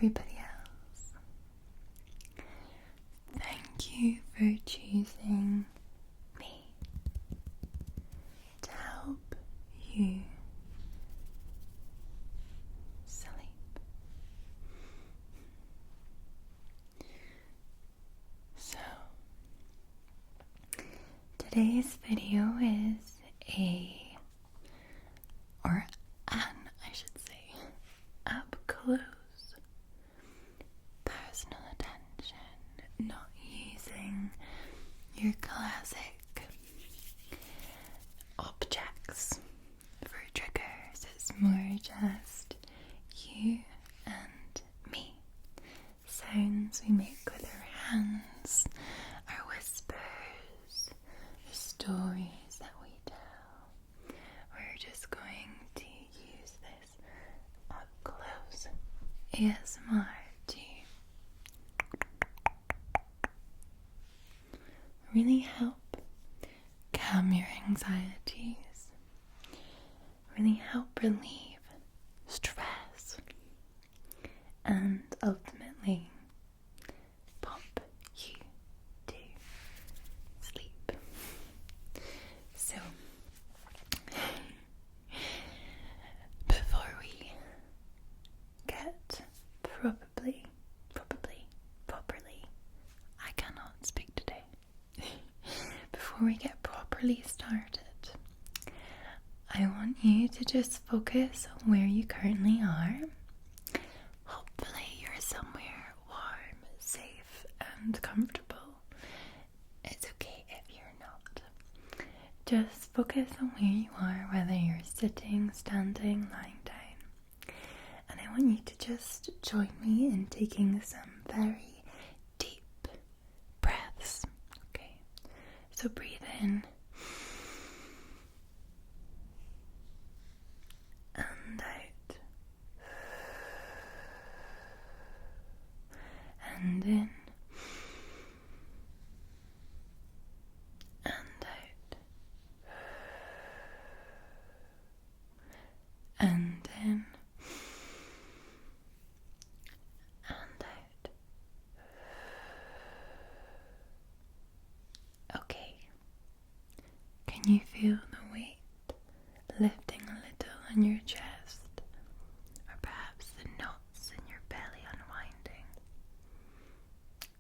everybody else. Thank you for choosing me to help you sleep. So, today's video is up close personal attention, not using your classic objects for triggers. It's more just you and me. Sounds we make with our hands, our whispers, the stories that we tell. We're just going to use this up close ASMR to really help calm your anxieties, really help relieve stress, and ultimately pop you to sleep. So, before we get properly, I cannot speak today. Before we get properly started, I want you to just focus on where you currently are. Hopefully you're somewhere warm, safe, and comfortable. It's okay if you're not. Just focus on where you are, whether you're sitting, standing, lying down. And I want you to just join me in taking some very deep breaths. Okay, so breathe in and out, and in and out, and in and out. Okay, can you feel the weight lifting a little on your chest, or perhaps the knots in your belly unwinding?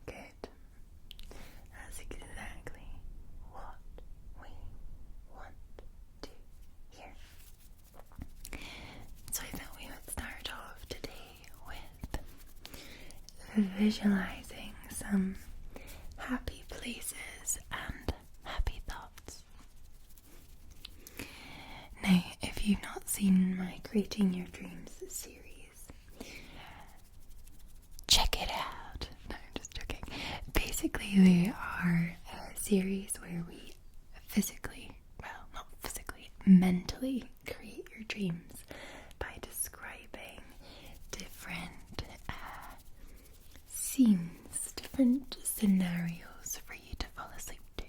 Good. That's exactly what we want to hear. So I thought we would start off today with visualizing some happy places and happy thoughts. Now, if you've not seen my Creating Your Dreams series, check it out. No, I'm just joking. Basically, they are a series where we mentally create your dreams by describing different scenes, different scenarios for you to fall asleep to.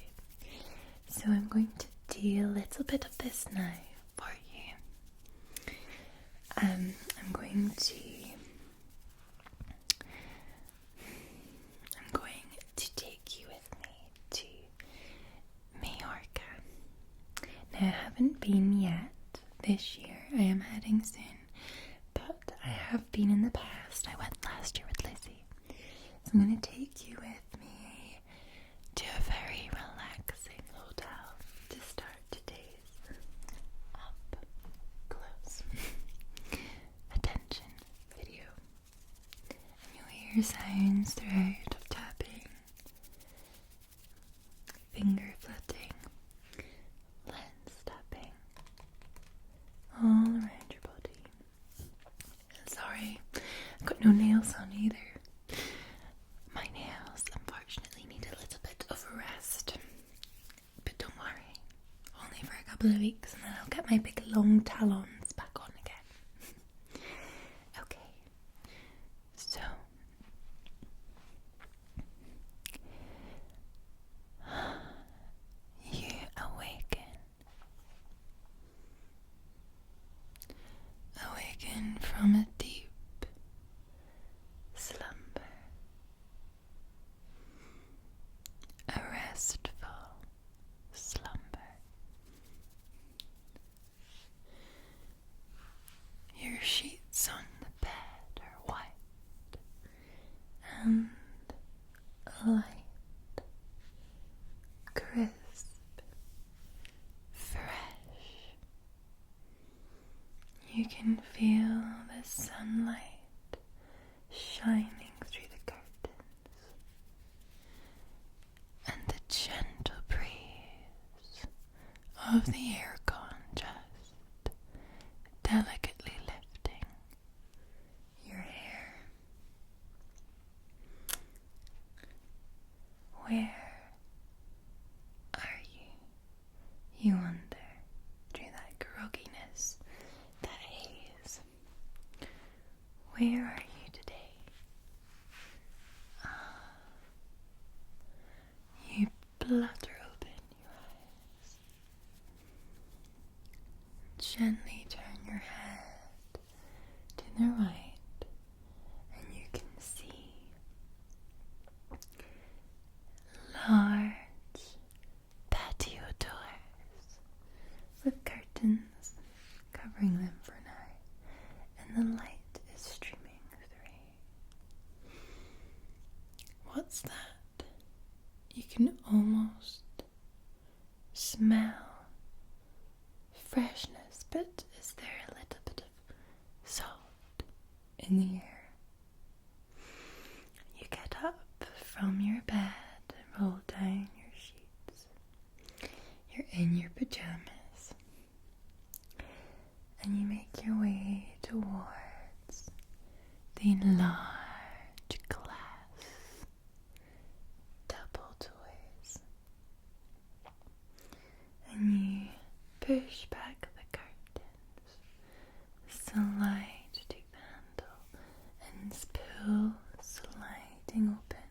So I'm going to do a little bit of this now for you. I'm going to take you with me to Majorca. Now, I haven't been yet this year. I am heading soon, but I have been in the past. I went last year with Lizzie. So I'm going to take you with me to a very relaxing hotel to start today's up close attention video. And you'll hear sounds throughout of tapping, finger flitting, lens tapping, all around your body. Sorry, I've got no nails on either. My nails unfortunately need a little bit of a rest, but don't worry, only for a couple of weeks and then I'll get my big long talons back on again. Okay, so you awaken from a deep You can feel the sunlight shining through the curtains and the gentle breeze of the aircon just delicately lifting your hair. Where are you? You wonder through that grogginess, that haze. Where are you today? You flutter open your eyes. Gently turn your head to the right, and you can see large patio doors with curtains covering them for now, and the light is streaming through. What's that? You can almost smell freshness, but is there a little bit of salt in the air? You get up from your bed and roll down your sheets. You're in your pajamas, and you make your way towards the large glass double doors, and you push back the curtains, slide to the handle, and pull, sliding open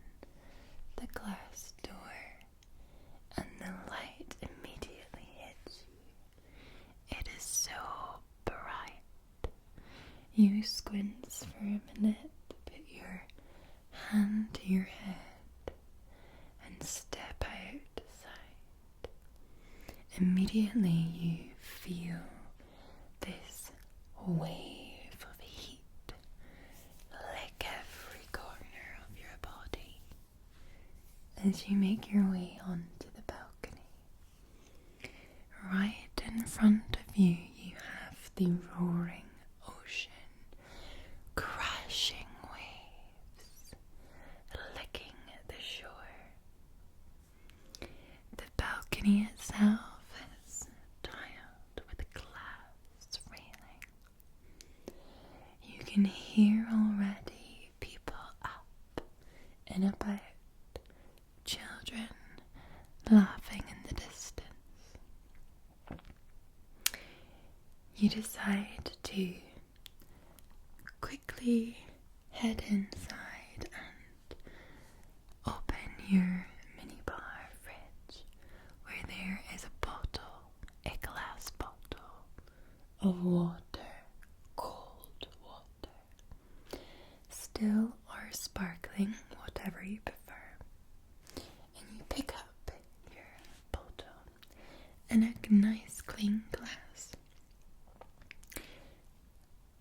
the glass door, and the light immediately hits you. It is so bright. You squint for a minute, put your hand to your head, and step outside. Immediately you feel this wave of heat lick every corner of your body as you make your way onto the balcony. Right in front of you, you have the roaring ocean, crashing waves licking at the shore. The balcony itself is tiled with a glass railing. You can hear already people up and about, children laughing in the distance. You decide to quickly head inside and open your minibar fridge, where there is a bottle, a glass bottle of water, cold water, still or sparkling, whatever you prefer. And you pick up your bottle in a nice clean glass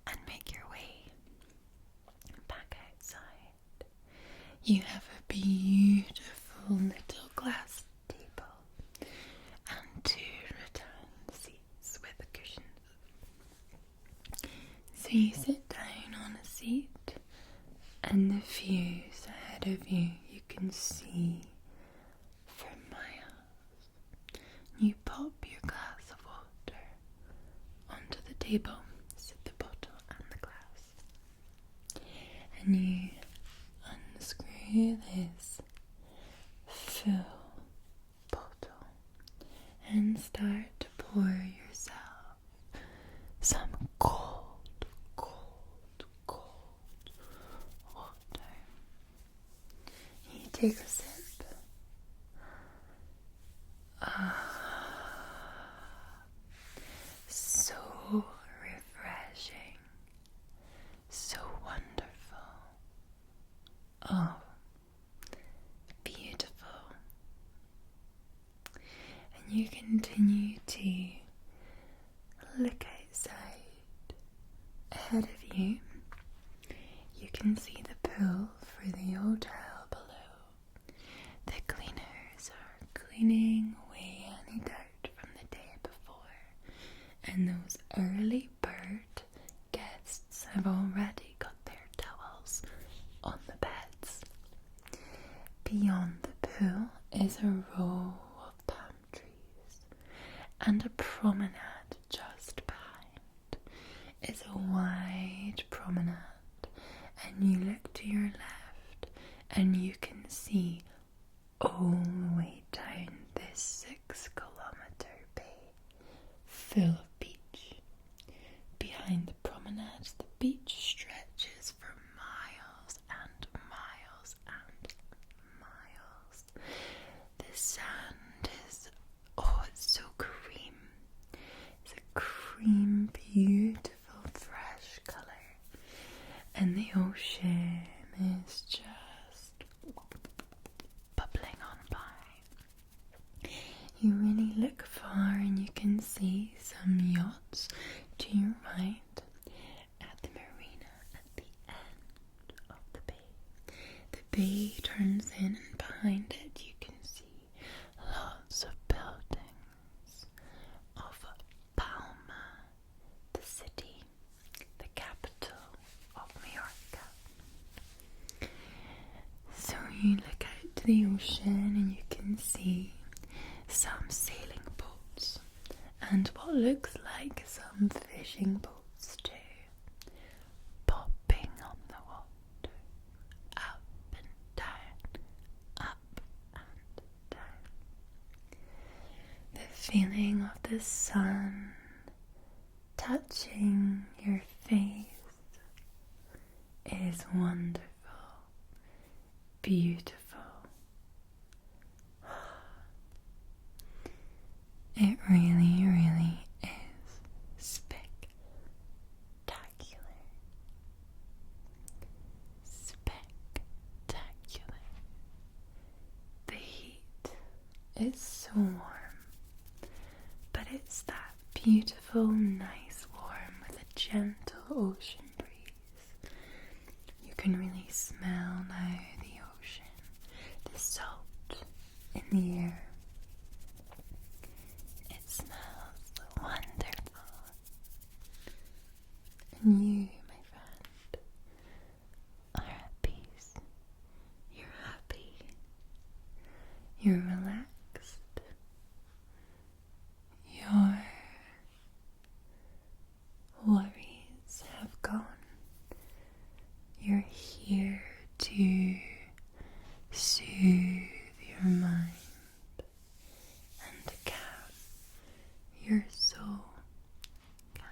and make your way back outside. You have a beautiful little glass table and two rattan seats with cushions. So you sit down on a seat, and the views ahead of you can see for miles. You pop your glass of water onto the table, sit the bottle and the glass, and you unscrew this full bottle and start to pour yourself some cold, cold, cold water. You take a sip. So refreshing, so wonderful. Oh, beautiful. And you continue to look outside. Ahead of you, you can see the pool for the hotel below. The cleaners are cleaning away any dirt from the day before, and those early bird have already got their towels on the beds. Beyond the pool is a row of palm trees, and a promenade just behind is a wide promenade, and you look to your left and you can see all the way down this 6-kilometre bay full of beach. Behind the promenade, the beach stretches for miles and miles and miles. The sand is, it's so cream. It's a cream, beautiful, fresh colour. And the ocean is just bubbling on by. You really look far and you can see some yachts to your right at the marina at the end of the bay. The bay turns in, and behind it you can see lots of buildings of Palma, the city, the capital of Mallorca. So you look out to the ocean and you can see some sailing boats and what looks like some fishing boats too, popping on the water, up and down, up and down. The feeling of the sun touching your face is wonderful, beautiful. It really, really is spectacular. Spectacular. The heat is so warm, but it's that beautiful, nice warm with a gentle ocean breeze. You can really smell now the ocean, the salt in the air. Smells wonderful. And you, my friend, are at peace. You're happy. You're relaxed. Your worries have gone. You're here to soothe your mind and calm your soul. Calm.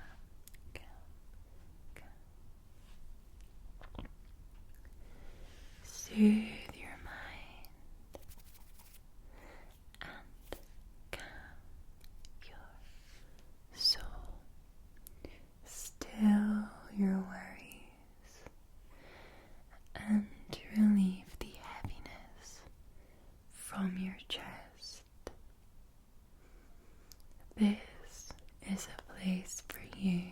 Soothe your mind and calm your soul. Still your worries and relieve the heaviness from your chest. This is a place for you.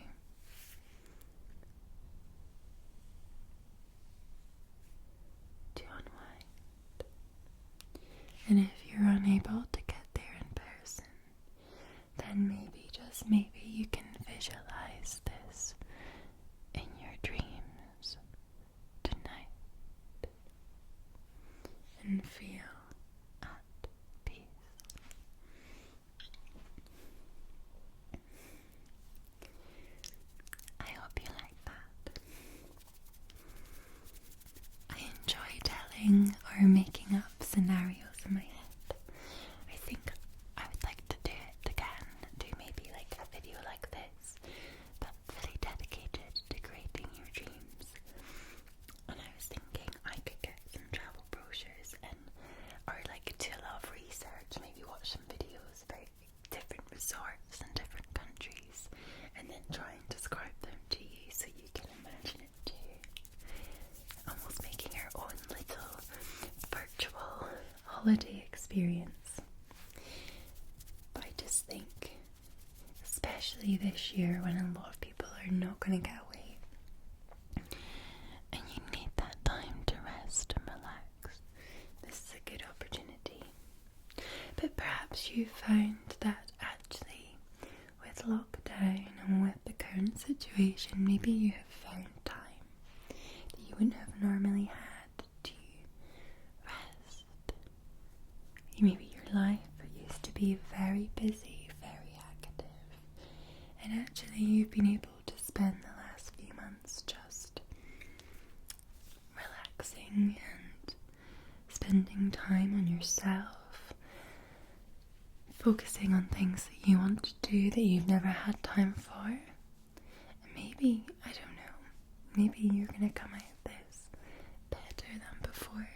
To unwind. And if you're unable to get there in person, then maybe, just maybe, you can visualize this in your dreams tonight and feel at peace. I hope you like that. I enjoy telling or making up scenarios in my head. I think I would like to do it again, do maybe like a video like this, but fully dedicated to creating your dreams. And I was thinking I could get some travel brochures or like do a lot of research, maybe watch some videos about different resorts and different countries, and then try and describe them to you so you can imagine it too. Almost making your own little virtual holiday experience. But I just think, especially this year when a lot of people are not going to get away, and you need that time to rest and relax, this is a good opportunity. But perhaps you found that actually with lockdown and with the current situation, maybe you have found wouldn't have normally had to rest. Maybe your life used to be very busy, very active, and actually you've been able to spend the last few months just relaxing and spending time on yourself, focusing on things that you want to do that you've never had time for. And maybe, I don't know, maybe you're gonna come out of this better than before.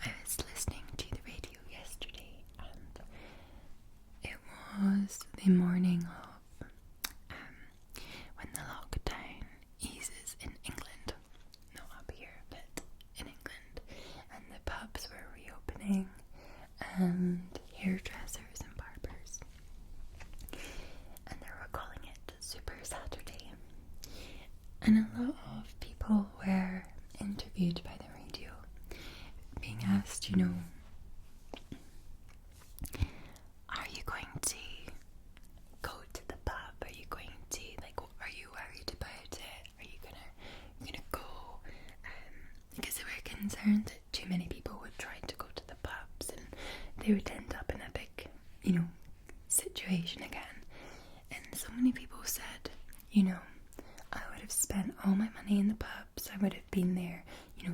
I was listening to the radio yesterday, and it was the morning of when the lockdown eases in England. Not up here, but in England. And the pubs were reopening, and hairdressers and barbers. And they were calling it Super Saturday. And a lot of people were interviewed by the radio, being asked, are you going to go to the pub? Are you going to, are you worried about it? Are you gonna go? Because they were concerned that too many people would try to go to the pubs and they would end up in a big, situation again. And so many people said, I would have spent all my money in the pubs. I would have been there,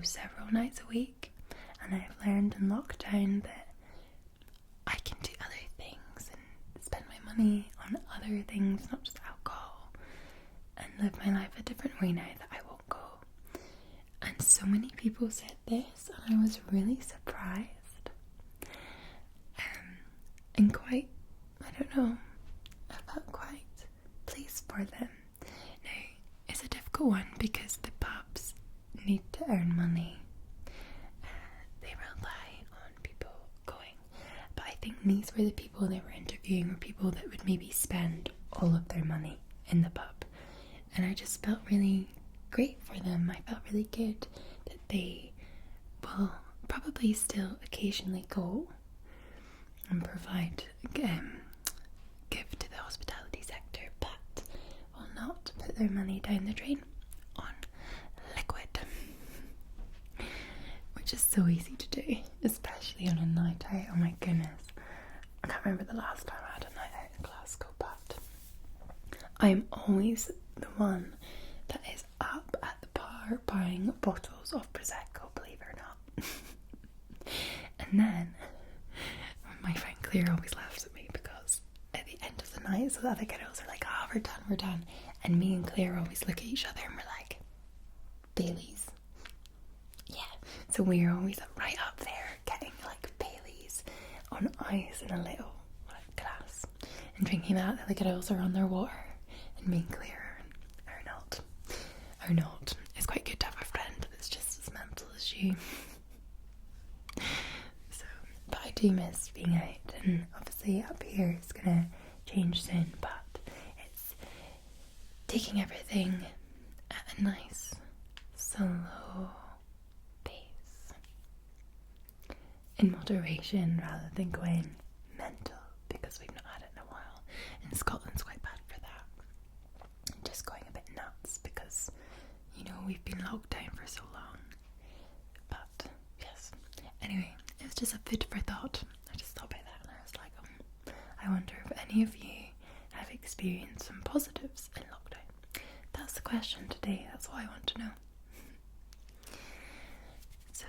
several nights a week. And I've learned in lockdown that I can do other things and spend my money on other things, not just alcohol, and live my life a different way now that I won't go. And so many people said this, and I was really surprised. And quite, I felt quite pleased for them. Now, it's a difficult one because the pubs need to earn money. They rely on people going. But I think these were the people they were interviewing were people that would maybe spend all of their money in the pub. And I just felt really great for them. I felt really good that they will probably still occasionally go and provide, give to the hospitality sector, but will not put their money down the drain on liquid, which is so easy to do, especially on a night out. Oh my goodness, I can't remember the last time I had a night out in Glasgow, but I am always the one that is up at the bar buying bottles of Prosecco, believe it or not. And then my friend Claire always laughs at me because at the end of the night, so the other girls are like, oh, we're done. And me and Claire always look at each other and we're like, Baileys. Yeah. So we're always right up there getting Baileys on ice in a little glass and drinking that. The other girls are on their water, and me and Claire are not. It's quite good to have a friend that's just as mental as you. But I do miss being out, and obviously up here it's gonna change soon, but it's taking everything at a nice, slow pace, in moderation rather than going mental, because we've not had it in a while, and Scotland's quite bad for that. Just going a bit nuts because, we've been locked down for so long. But, yes. Anyway, it was just a food for thought. I just thought about that and I was like, I wonder if any of you have experienced some positives in lockdown. That's the question today. That's what I want to know. So,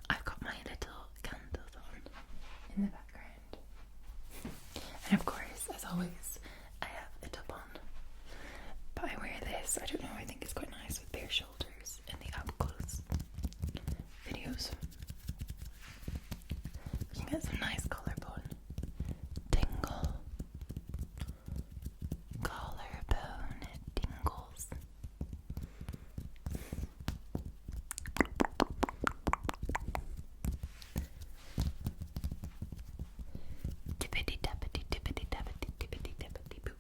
I've got my little candles on in the background. And of course, as always, I have a top on. But I wear this, I don't know, I think it's quite nice with bare shoulders in the up close videos. We can get some nice collarbone tingle. Collarbone tingles. Tippity tappity tippity tappity tippity tappity boop.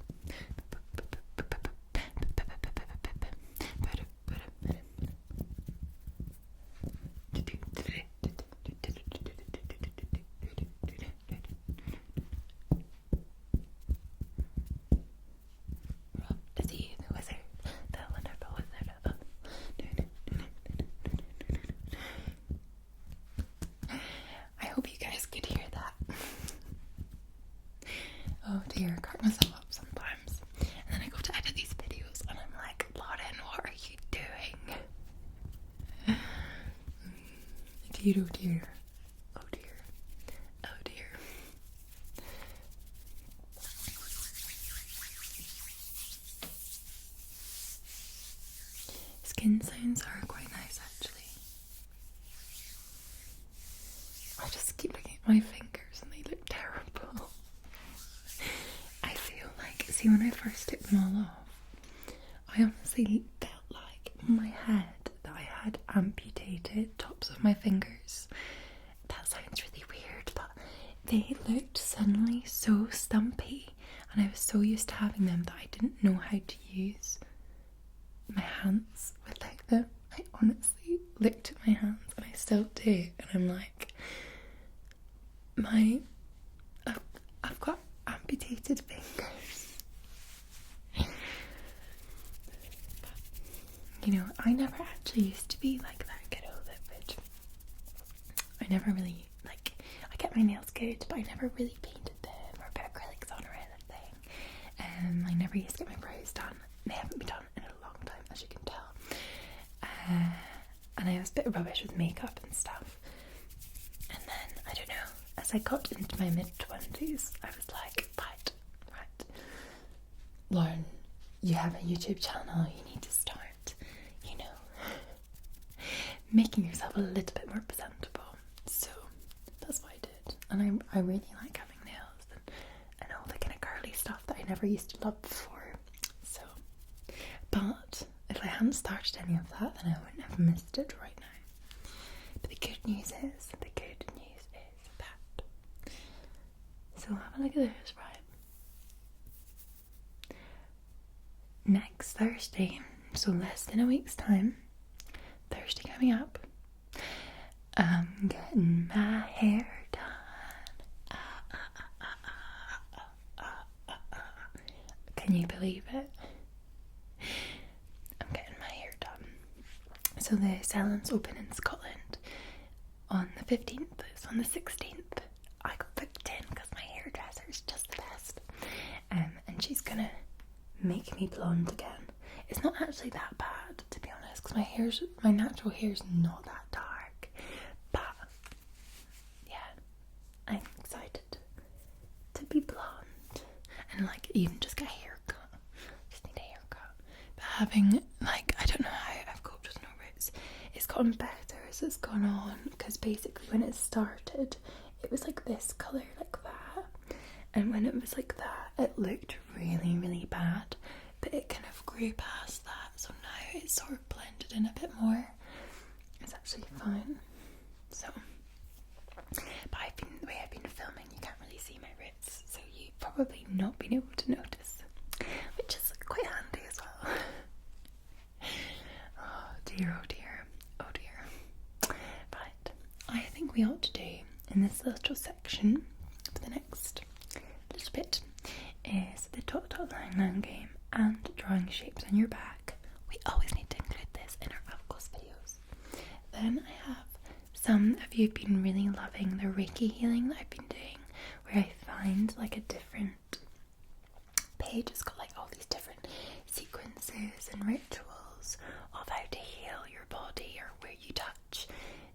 dear, crack myself up sometimes. And then I go to edit these videos and I'm like, Lauren, what are you doing? Dear, oh dear. Oh dear. Oh dear. Skin sounds are quite nice actually. I just keep looking at my fingers and they look terrible. I feel like, see, when I first took them all off, I honestly felt like in my head that I had amputated tops of my fingers. That sounds really weird, but they looked suddenly so stumpy, and I was so used to having them that I didn't know how to use my hands without them. I honestly looked at my hands, and I still do, and I'm like, I've got amputated fingers. But, you know, I never actually used to be like that, get over it, but I never really, like, I get my nails good, but I never really painted them or put acrylics on or anything. I never used to get my brows done. They haven't been done in a long time, as you can tell. And I was a bit rubbish with makeup and stuff. And then, I don't know, as I got into my mid-20s, I was like, right, Lauren, you have a YouTube channel, you need to start, you know, making yourself a little bit more presentable. So that's what I did. And I really like having nails and all the kind of curly stuff that I never used to love before. So, but if I hadn't started any of that, then I wouldn't have missed it right now. But the good news is that so have a look at this, right? Next Thursday, so less than a week's time, Thursday coming up, I'm getting my hair done. Can you believe it? I'm getting my hair done. So the salon's open in Scotland on the 15th, it's on the 16th. I got booked in because my hairdresser is just the best, and she's gonna make me blonde again. It's not actually that bad, to be honest, because my natural hair's not that dark, but yeah, I'm excited to be blonde and like even just get a haircut. Just need a haircut. But having, like, I don't know how I've coped with no roots. It's gotten better as it's gone on, because basically when it started, it was like this colour, like that, and when it was like that, it looked really, really bad, but it kind of grew past that, so now it's sort of blended in a bit more. It's actually fine. So, but the way I've been filming, you can't really see my roots, so you've probably not been able to notice, which is quite handy as well. Oh dear, oh dear, oh dear. But I think we ought to do, in this little section for the next little bit, is the dot line game and drawing shapes on your back. We always need to include this in our of course videos. Then I have, some of you have been really loving the Reiki healing that I've been doing, where I find like a different page. It's got like all these different sequences and rituals of how to heal your body, or where you touch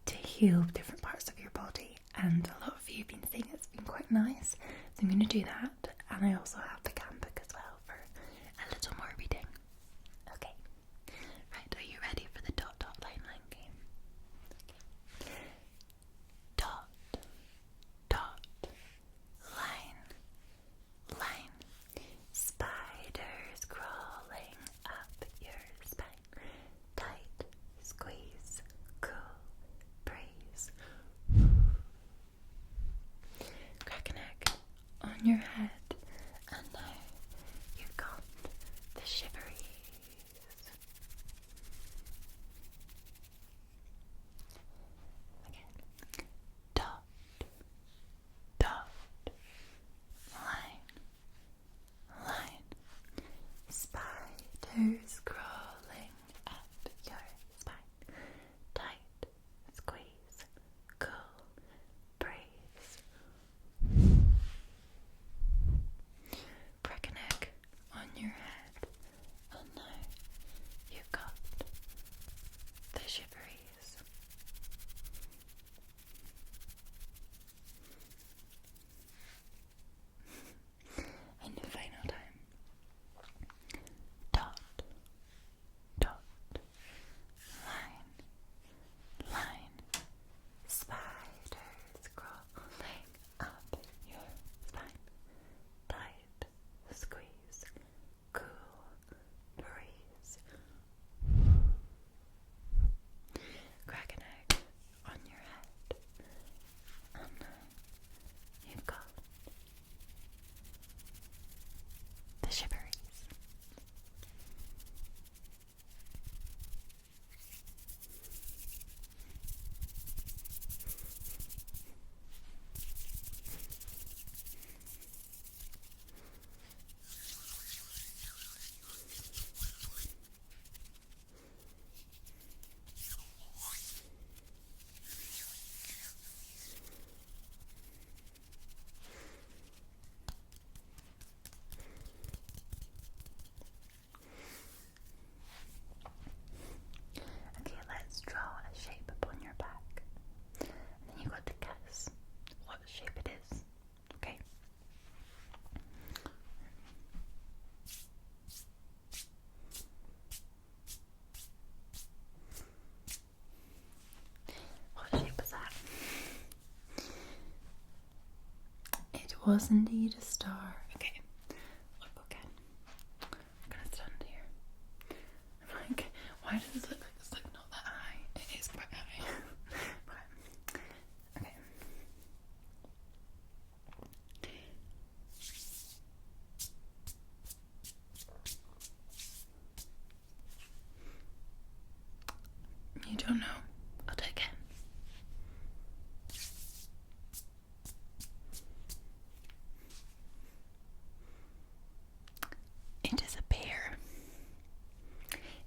to heal different parts of your body. And a lot of you have been saying it's been quite nice, so I'm going to do that. And I also have the cam book as well for a little more reading. Okay, right, are you ready for the dot line game? Okay. Dot, line, spiders crawling up your spine, tight squeeze, cool breeze. Crack an egg on your head, and was indeed a star. Okay. Look, okay. I'm gonna stand here. I'm like, why does this look like it's like not that high? It is quite high. But, okay. You don't know. I'll do it again. It is a pear.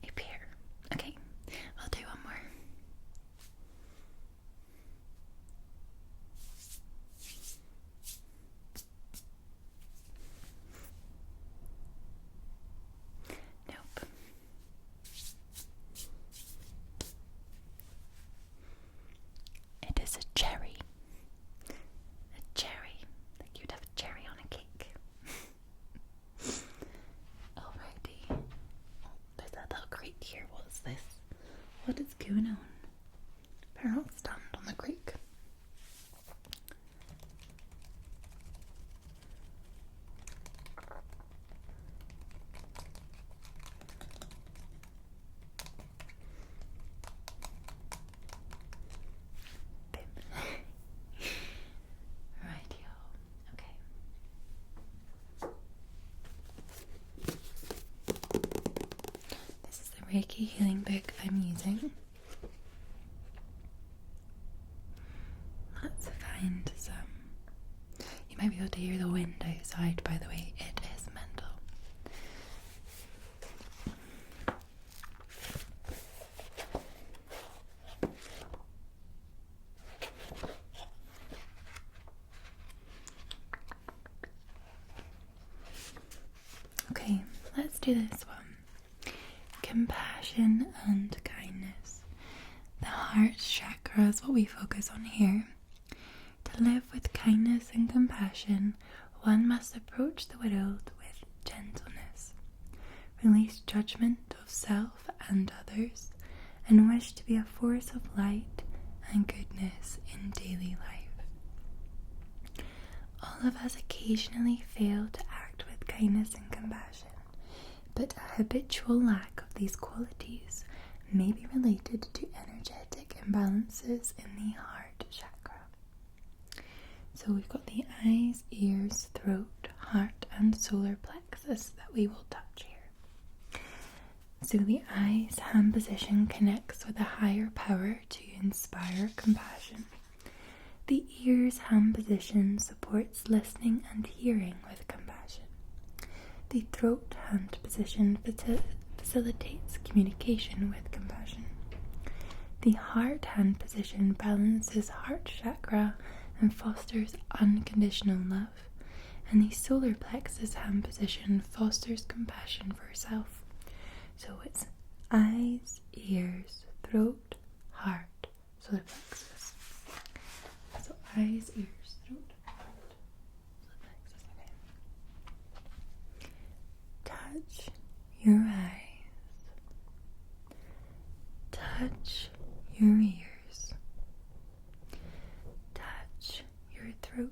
A pear. Okay, I'll do one more. Nope. It is a cherry. A cherry. Like you'd have a cherry on a cake. Alrighty. Oh, there's that little creek here. What's this? What is going on? Better not stand on the creek. Right, y'all. Okay. This is the Reiki healing book I'm using. Let's find some. You might be able to hear the wind outside, by the way. It is mental. Okay, let's do this one. Compassion and kindness. The heart chakra is what we focus on here. To live with kindness and compassion, one must approach the world with gentleness, release judgment of self and others, and wish to be a force of light and goodness in daily life. All of us occasionally fail to act with kindness and compassion, but a habitual lack of these qualities may be related to energetic imbalances in the heart chakra. So we've got the eyes, ears, throat, heart, and solar plexus that we will touch here. So the eyes hand position connects with a higher power to inspire compassion. The ears hand position supports listening and hearing with compassion. The throat hand position facilitates communication with compassion. The heart hand position balances heart chakra and fosters unconditional love. And the solar plexus hand position fosters compassion for self. So it's eyes, ears, throat, heart, solar plexus. So eyes, ears, throat, heart, solar plexus. Okay. Touch your eyes. Touch your ears. Touch your throat.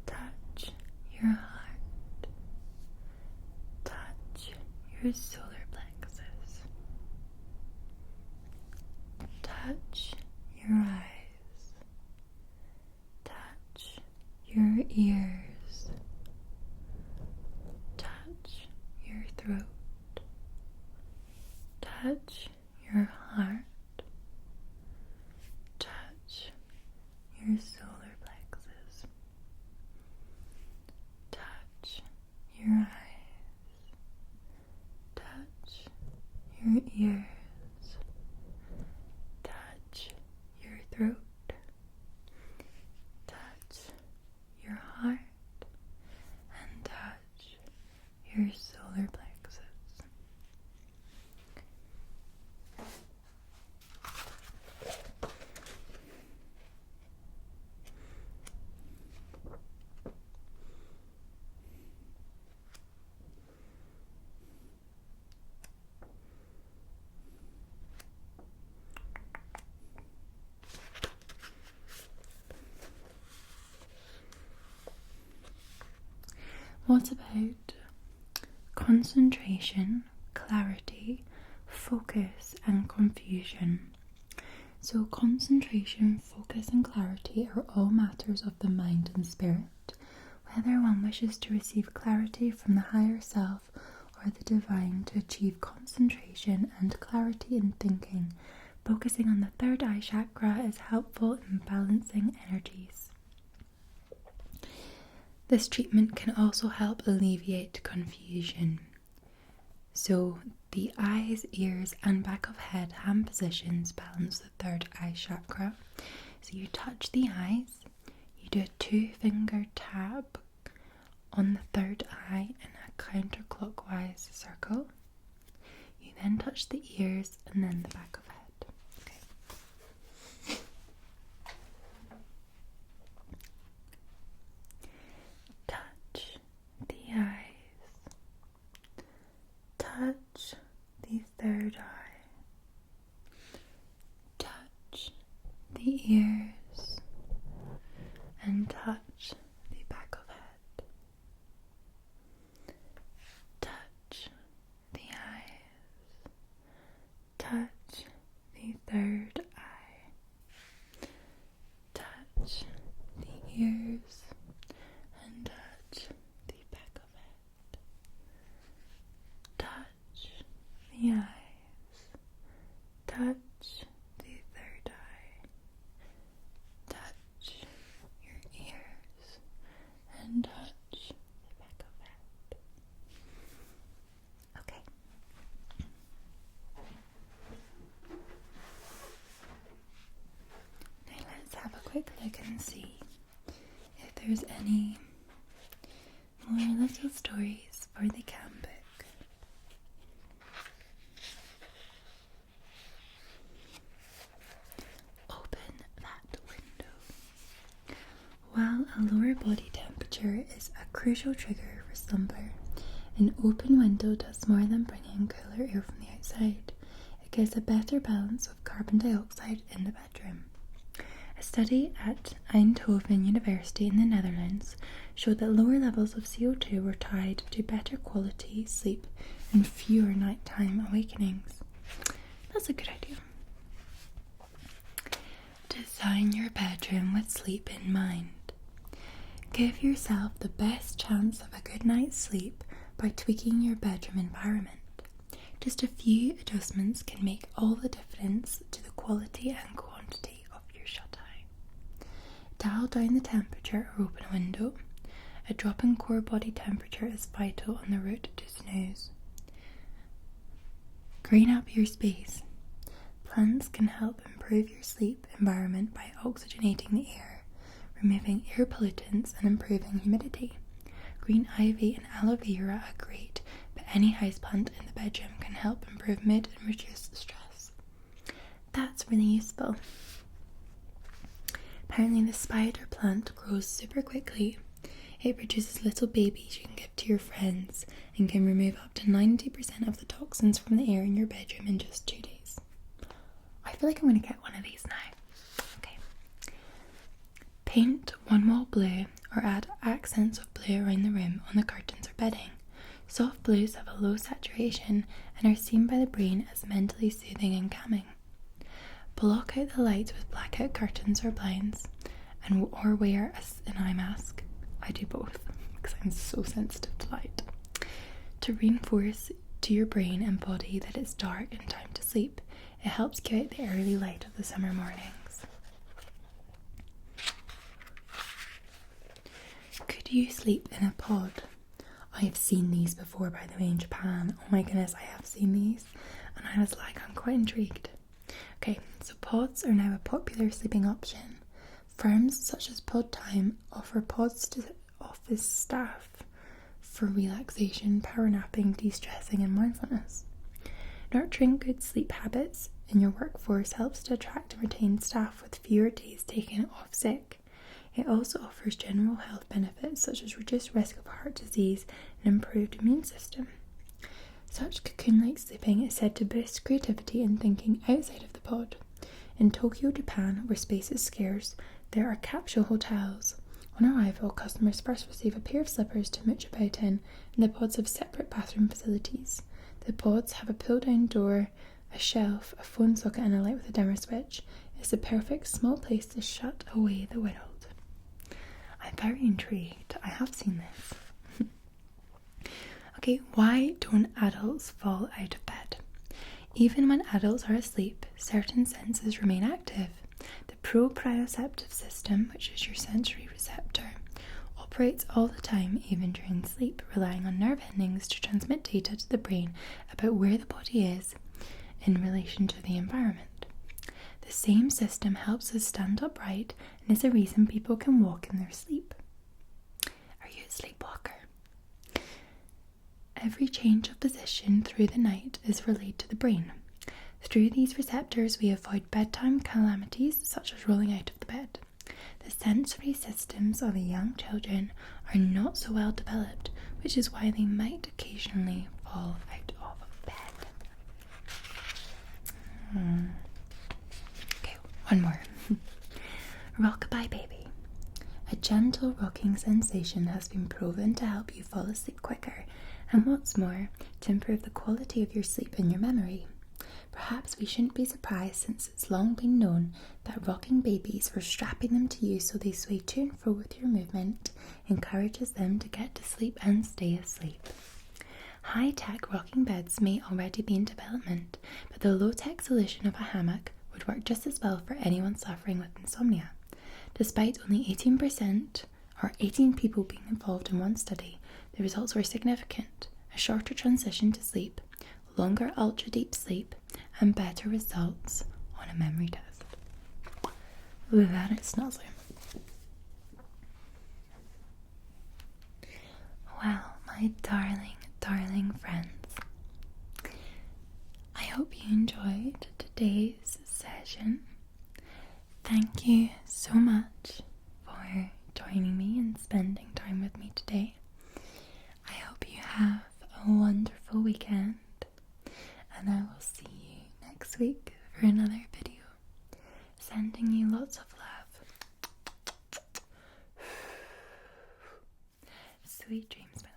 Touch your heart. Touch your solar plexus. Touch your eyes. Touch your ears. Touch your throat. Touch your heart. Touch your solar plexus. Touch your eyes. Touch your ears. Touch your throat. Touch your heart. And touch your solar plexus. What about concentration, clarity, focus, and confusion? So concentration, focus, and clarity are all matters of the mind and spirit. Whether one wishes to receive clarity from the higher self or the divine, to achieve concentration and clarity in thinking, focusing on the third eye chakra is helpful in balancing energies. This treatment can also help alleviate confusion. So the eyes, ears, and back of head hand positions balance the third eye chakra. So you touch the eyes, you do a 2-finger tap on the third eye in a counterclockwise circle. You then touch the ears and then the back of head. Okay. Touch the eyes. Touch the third eye. Touch the ears. And touch the back of head. Touch the eyes. Touch the third eye. Touch the ears. And touch the back of head. Touch the eyes. Touch the third eye. Touch your ears. And touch the back of head. Okay. Now let's have a quick look and see if there's any more little stories for the cam book. Open that window. While a lower body temperature is a crucial trigger for slumber, an open window does more than bring in cooler air from the outside. It gives a better balance of carbon dioxide in the bedroom. A study at Eindhoven University in the Netherlands showed that lower levels of CO2 were tied to better quality sleep and fewer nighttime awakenings. That's a good idea. Design your bedroom with sleep in mind. Give yourself the best chance of a good night's sleep by tweaking your bedroom environment. Just a few adjustments can make all the difference to the quality and quantity of your shut-eye. Dial down the temperature or open a window. A drop in core body temperature is vital on the route to snooze. Green up your space. Plants can help improve your sleep environment by oxygenating the air, removing air pollutants and improving humidity. Green ivy and aloe vera are great, but any houseplant in the bedroom can help improve mood and reduce stress. That's really useful. Apparently the spider plant grows super quickly. It produces little babies you can give to your friends and can remove up to 90% of the toxins from the air in your bedroom in just 2 days. I feel like I'm going to get one of these now. Okay. Paint one wall blue or add accents of blue around the room on the curtains or bedding. Soft blues have a low saturation and are seen by the brain as mentally soothing and calming. Block out the lights with blackout curtains or blinds or wear an eye mask. I do both because I'm so sensitive to light. To reinforce to your brain and body that it's dark and time to sleep, it helps keep out the early light of the summer mornings. Could you sleep in a pod? I have seen these before, by the way, in Japan. Oh my goodness, I have seen these, and I was like, I'm quite intrigued. Okay, so pods are now a popular sleeping option. Firms such as Pod Time offer pods to office staff for relaxation, power napping, de-stressing, and mindfulness. Nurturing good sleep habits in your workforce helps to attract and retain staff with fewer days taken off sick. It also offers general health benefits such as reduced risk of heart disease and improved immune system. Such cocoon-like sleeping is said to boost creativity and thinking outside of the pod. In Tokyo, Japan, where space is scarce, there are capsule hotels On arrival, customers first receive a pair of slippers to mooch about in, and the pods have separate bathroom facilities. The pods have a pull-down door, a shelf, a phone socket and a light with a dimmer switch. It's the perfect small place to shut away the world. I'm very intrigued. I have seen this. Okay, why don't adults fall out of bed? Even when adults are asleep, certain senses remain active. The proprioceptive system, which is your sensory receptor, operates all the time, even during sleep, relying on nerve endings to transmit data to the brain about where the body is in relation to the environment. The same system helps us stand upright and is a reason people can walk in their sleep. Are you a sleepwalker? Every change of position through the night is relayed to the brain. Through these receptors, we avoid bedtime calamities such as rolling out of the bed. The sensory systems of young children are not so well developed, which is why they might occasionally fall out of bed. Okay, one more. Rockabye baby. A gentle rocking sensation has been proven to help you fall asleep quicker, and what's more, to improve the quality of your sleep and your memory. Perhaps we shouldn't be surprised, since it's long been known that rocking babies or strapping them to you so they sway to and fro with your movement encourages them to get to sleep and stay asleep. High-tech rocking beds may already be in development, but the low-tech solution of a hammock would work just as well for anyone suffering with insomnia. Despite only 18% or 18 people being involved in one study, the results were significant: a shorter transition to sleep, longer ultra-deep sleep, and better results on a memory test. Ooh, that is snazzy. Well, my darling, darling friends, I hope you enjoyed today's session. Thank you so much for joining me and spending time with me today. I hope you have a wonderful weekend, and I will see you next week for another video. Sending you lots of love. Sweet dreams, my